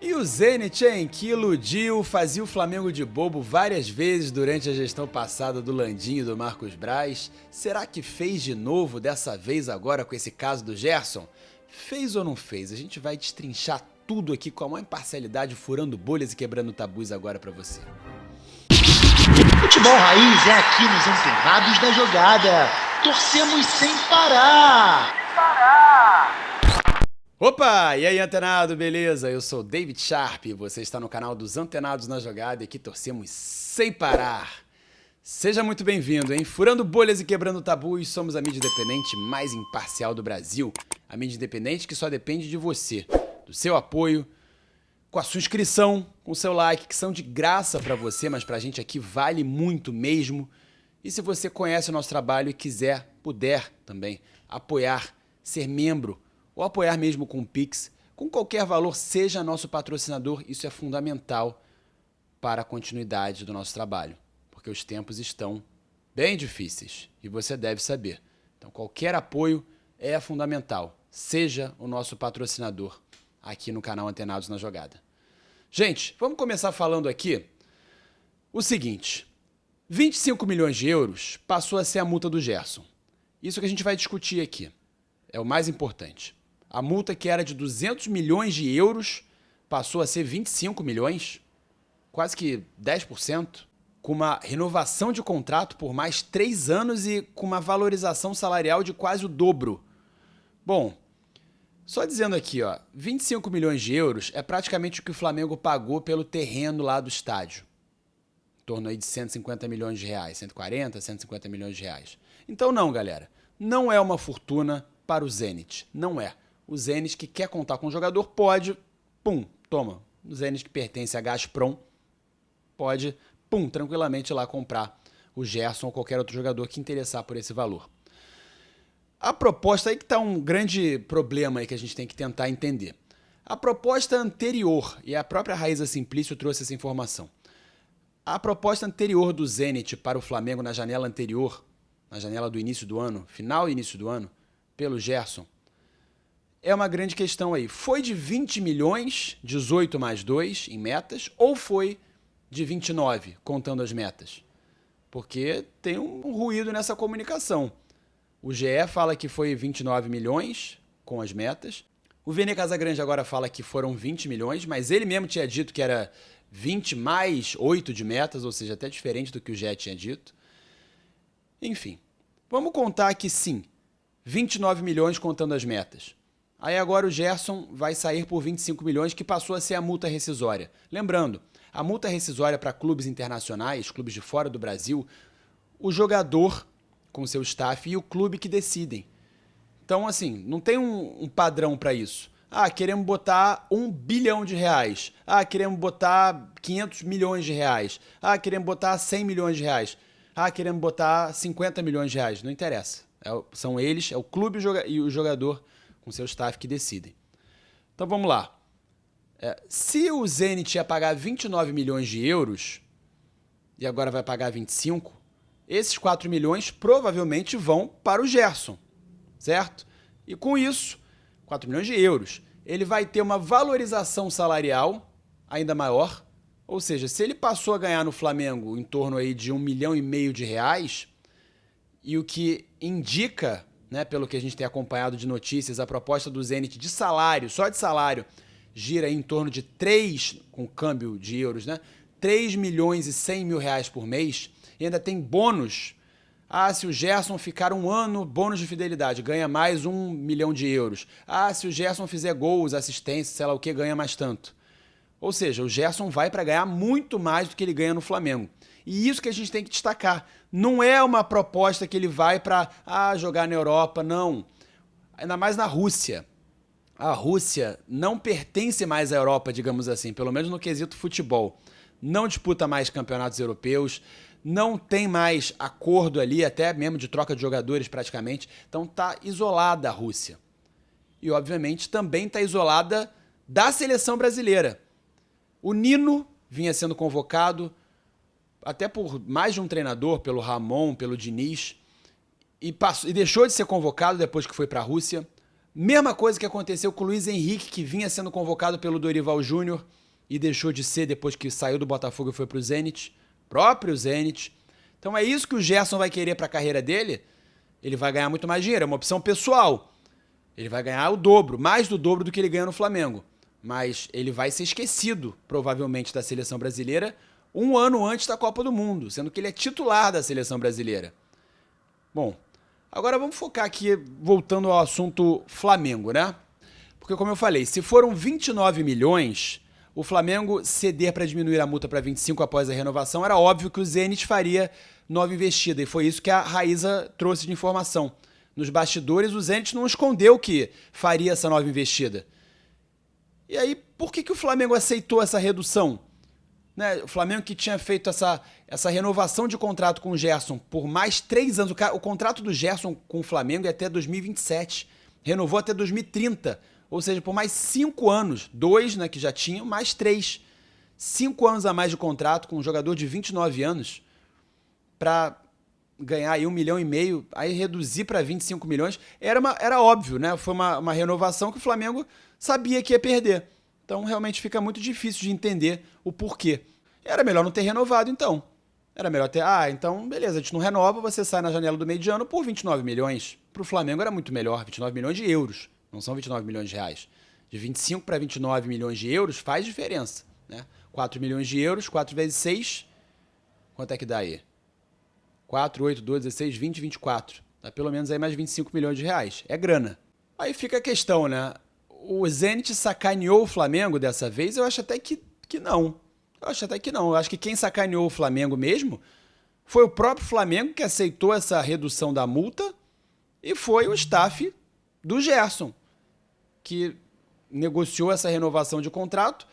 E o Zenit, hein, que iludiu, fazia o Flamengo de bobo várias vezes durante a gestão passada do Landinho e do Marcos Braz. Será que fez de novo dessa vez agora com esse caso do Gerson? Fez ou não fez? A gente vai destrinchar tudo aqui com a maior imparcialidade, furando bolhas e quebrando tabus agora pra você. Futebol Raiz é aqui nos Antenados da Jogada. Torcemos sem parar. Opa! E aí, antenado, beleza? Eu sou David Sharp e você está no canal dos Antenados na Jogada e aqui torcemos sem parar. Seja muito bem-vindo, hein? Furando bolhas e quebrando tabus, somos a mídia independente mais imparcial do Brasil. A mídia independente que só depende de você, do seu apoio, com a sua inscrição, com o seu like, que são de graça pra você, mas pra gente aqui vale muito mesmo. E se você conhece o nosso trabalho e quiser, puder também apoiar, ser membro, ou apoiar mesmo com o Pix, com qualquer valor, seja nosso patrocinador, isso é fundamental para a continuidade do nosso trabalho, porque os tempos estão bem difíceis e você deve saber. Então qualquer apoio é fundamental, seja o nosso patrocinador aqui no canal Antenados na Jogada. Gente, vamos começar falando aqui o seguinte, 25 milhões de euros passou a ser a multa do Gerson. Isso que a gente vai discutir aqui é o mais importante. A multa que era de 200 milhões de euros passou a ser 25 milhões, quase que 10%, com uma renovação de contrato por mais 3 anos e com uma valorização salarial de quase o dobro. Bom, só dizendo aqui, ó, 25 milhões de euros é praticamente o que o Flamengo pagou pelo terreno lá do estádio. Em torno aí de 150 milhões de reais, 140, 150 milhões de reais. Então não, galera, não é uma fortuna para o Zenit, não é. O Zenit que quer contar com o jogador pode, toma. O Zenit que pertence a Gazprom pode, tranquilamente ir lá comprar o Gerson ou qualquer outro jogador que interessar por esse valor. A proposta aí que está um grande problema aí que a gente tem que tentar entender. A proposta anterior, e a própria Raíza Simplício trouxe essa informação. A proposta anterior do Zenit para o Flamengo na janela anterior, na janela do início do ano, final e início do ano, pelo Gerson, é uma grande questão aí. Foi de 20 milhões, 18 mais 2 em metas, ou foi de 29, contando as metas? Porque tem um ruído nessa comunicação. O GE fala que foi 29 milhões com as metas. O Vene Casagrande agora fala que foram 20 milhões, mas ele mesmo tinha dito que era 20 mais 8 de metas, ou seja, até diferente do que o GE tinha dito. Enfim, vamos contar que sim, 29 milhões contando as metas. Aí agora o Gerson vai sair por 25 milhões, que passou a ser a multa rescisória. Lembrando, a multa rescisória para clubes internacionais, clubes de fora do Brasil, o jogador com seu staff e o clube que decidem. Então, assim, não tem um padrão para isso. Ah, queremos botar 1 bilhão de reais. Ah, queremos botar 500 milhões de reais. Ah, queremos botar 100 milhões de reais. Ah, queremos botar 50 milhões de reais. Não interessa. São eles, é o clube e o jogador com seu staff que decidem. Então vamos lá. Se o Zenit ia pagar 29 milhões de euros e agora vai pagar 25, esses 4 milhões provavelmente vão para o Gerson, certo? E com isso, 4 milhões de euros, ele vai ter uma valorização salarial ainda maior, ou seja, se ele passou a ganhar no Flamengo em torno aí de 1,5 milhão de reais, e o que indica, né, pelo que a gente tem acompanhado de notícias, a proposta do Zenit de salário, só de salário, gira em torno de 3, com câmbio de euros, né, 3 milhões e 100 mil reais por mês, e ainda tem bônus. Ah, se o Gerson ficar um ano, bônus de fidelidade, ganha mais 1 milhão de euros. Ah, se o Gerson fizer gols, assistência, sei lá o que, ganha mais tanto. Ou seja, o Gerson vai para ganhar muito mais do que ele ganha no Flamengo. E isso que a gente tem que destacar. Não é uma proposta que ele vai para jogar na Europa, não. Ainda mais na Rússia. A Rússia não pertence mais à Europa, digamos assim, pelo menos no quesito futebol. Não disputa mais campeonatos europeus, não tem mais acordo ali, até mesmo de troca de jogadores praticamente. Então está isolada a Rússia. E obviamente também está isolada da seleção brasileira. O Nino vinha sendo convocado até por mais de um treinador, pelo Ramon, pelo Diniz, e deixou de ser convocado depois que foi para a Rússia. Mesma coisa que aconteceu com o Luiz Henrique, que vinha sendo convocado pelo Dorival Júnior e deixou de ser depois que saiu do Botafogo e foi pro Zenit. Próprio Zenit. Então é isso que o Gerson vai querer para a carreira dele. Ele vai ganhar muito mais dinheiro, é uma opção pessoal. Ele vai ganhar o dobro, mais do dobro do que ele ganha no Flamengo. Mas ele vai ser esquecido, provavelmente, da seleção brasileira um ano antes da Copa do Mundo, sendo que ele é titular da seleção brasileira. Bom, agora vamos focar aqui, voltando ao assunto Flamengo, né? Porque, como eu falei, se foram 29 milhões, o Flamengo ceder para diminuir a multa para 25 após a renovação, era óbvio que o Zenit faria nova investida, e foi isso que a Raíza trouxe de informação. Nos bastidores, o Zenit não escondeu que faria essa nova investida. E aí, por que o Flamengo aceitou essa redução? Né? O Flamengo que tinha feito essa renovação de contrato com o Gerson por mais 3 anos. O contrato do Gerson com o Flamengo é até 2027. Renovou até 2030. Ou seja, por mais 5 anos. 2, né, que já tinham, mais 3. 5 anos a mais de contrato com um jogador de 29 anos para ganhar aí 1,5 milhão, aí reduzir para 25 milhões. Era óbvio, né? Foi uma renovação que o Flamengo sabia que ia perder. Então, realmente fica muito difícil de entender o porquê. Era melhor não ter renovado, então. Era melhor ter... então, beleza, a gente não renova, você sai na janela do meio de ano por 29 milhões. Para o Flamengo era muito melhor, 29 milhões de euros. Não são 29 milhões de reais. De 25 para 29 milhões de euros faz diferença, né? 4 milhões de euros, 4 vezes 6... Quanto é que dá aí? 4, 8, 12, 16, 20, 24. Dá pelo menos aí mais 25 milhões de reais. É grana. Aí fica a questão, né? O Zenit sacaneou o Flamengo dessa vez? Eu acho até que não. Eu acho que quem sacaneou o Flamengo mesmo foi o próprio Flamengo que aceitou essa redução da multa e foi o staff do Gerson, que negociou essa renovação de contrato,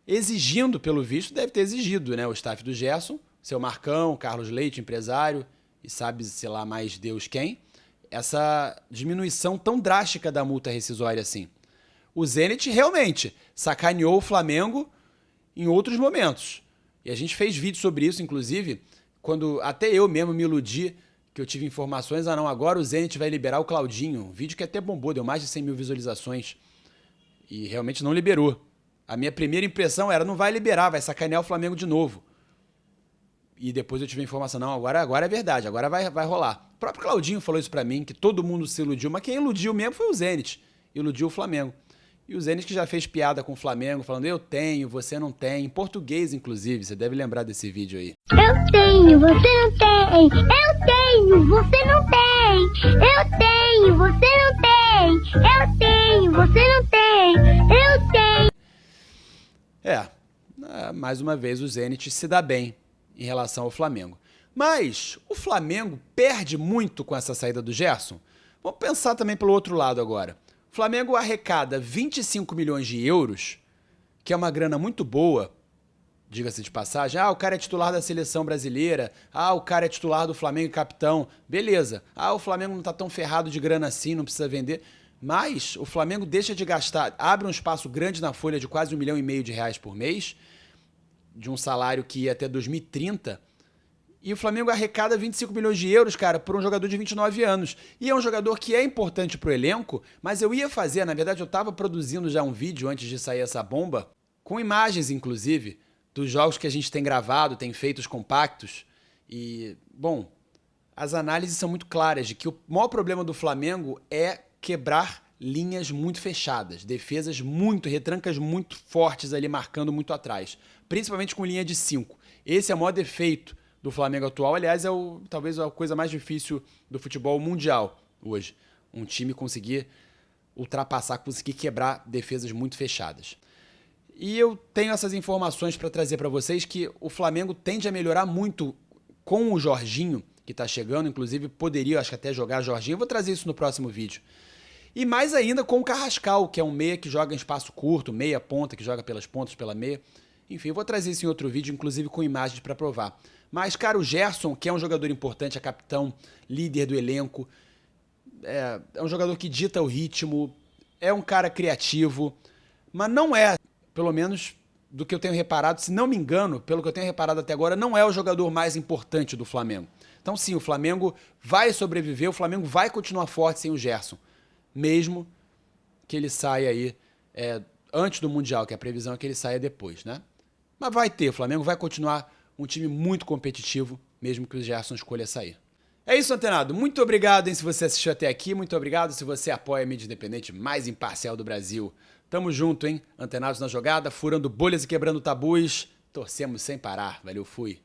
exigindo, pelo visto, deve ter exigido, né? O staff do Gerson, seu Marcão, Carlos Leite, empresário, e sabe, sei lá, mais Deus quem, essa diminuição tão drástica da multa rescisória assim. O Zenit realmente sacaneou o Flamengo em outros momentos. E a gente fez vídeo sobre isso, inclusive, quando até eu mesmo me iludi, que eu tive informações, não, agora o Zenit vai liberar o Claudinho. Um vídeo que até bombou, deu mais de 100 mil visualizações. E realmente não liberou. A minha primeira impressão era, não vai liberar, vai sacanear o Flamengo de novo. E depois eu tive a informação, não, agora é verdade, agora vai rolar. O próprio Claudinho falou isso pra mim, que todo mundo se iludiu, mas quem iludiu mesmo foi o Zenit. Iludiu o Flamengo. E o Zenit que já fez piada com o Flamengo, falando, eu tenho, você não tem. Em português, inclusive, você deve lembrar desse vídeo aí. Eu tenho, você não tem. Eu tenho, você não tem. Eu tenho, você não tem. Eu tenho, você não tem. Eu tenho. Mais uma vez o Zenit se dá bem em relação ao Flamengo. Mas o Flamengo perde muito com essa saída do Gerson? Vamos pensar também pelo outro lado agora. O Flamengo arrecada 25 milhões de euros, que é uma grana muito boa, diga-se de passagem. O cara é titular da seleção brasileira. O cara é titular do Flamengo e capitão. Beleza. O Flamengo não tá tão ferrado de grana assim, não precisa vender. Mas o Flamengo deixa de gastar, abre um espaço grande na folha de quase 1,5 milhão de reais por mês, de um salário que ia até 2030, e o Flamengo arrecada 25 milhões de euros, cara, por um jogador de 29 anos. E é um jogador que é importante pro elenco, mas eu ia fazer, na verdade eu tava produzindo já um vídeo antes de sair essa bomba, com imagens, inclusive, dos jogos que a gente tem gravado, tem feito os compactos. E, bom, as análises são muito claras de que o maior problema do Flamengo é quebrar linhas muito fechadas, defesas retrancas muito fortes ali, marcando muito atrás, principalmente com linha de 5. Esse é o maior defeito do Flamengo atual, aliás, talvez a coisa mais difícil do futebol mundial hoje. Um time conseguir ultrapassar, conseguir quebrar defesas muito fechadas. E eu tenho essas informações para trazer para vocês que o Flamengo tende a melhorar muito com o Jorginho, que está chegando, inclusive poderia, acho que até jogar Jorginho, eu vou trazer isso no próximo vídeo. E mais ainda com o Carrascal, que é um meia que joga em espaço curto, meia ponta, que joga pelas pontas, pela meia. Enfim, eu vou trazer isso em outro vídeo, inclusive com imagens para provar. Mas, cara, o Gerson, que é um jogador importante, é capitão, líder do elenco, é um jogador que dita o ritmo, é um cara criativo, mas não é, pelo menos do que eu tenho reparado, se não me engano, pelo que eu tenho reparado até agora, não é o jogador mais importante do Flamengo. Então, sim, o Flamengo vai sobreviver, o Flamengo vai continuar forte sem o Gerson, mesmo que ele saia aí antes do Mundial, que a previsão é que ele saia depois, né? Mas vai ter, o Flamengo vai continuar um time muito competitivo, mesmo que o Gerson escolha sair. É isso, antenado. Muito obrigado, hein, se você assistiu até aqui. Muito obrigado se você apoia a mídia independente mais imparcial do Brasil. Tamo junto, hein? Antenados na jogada, furando bolhas e quebrando tabus. Torcemos sem parar. Valeu, fui.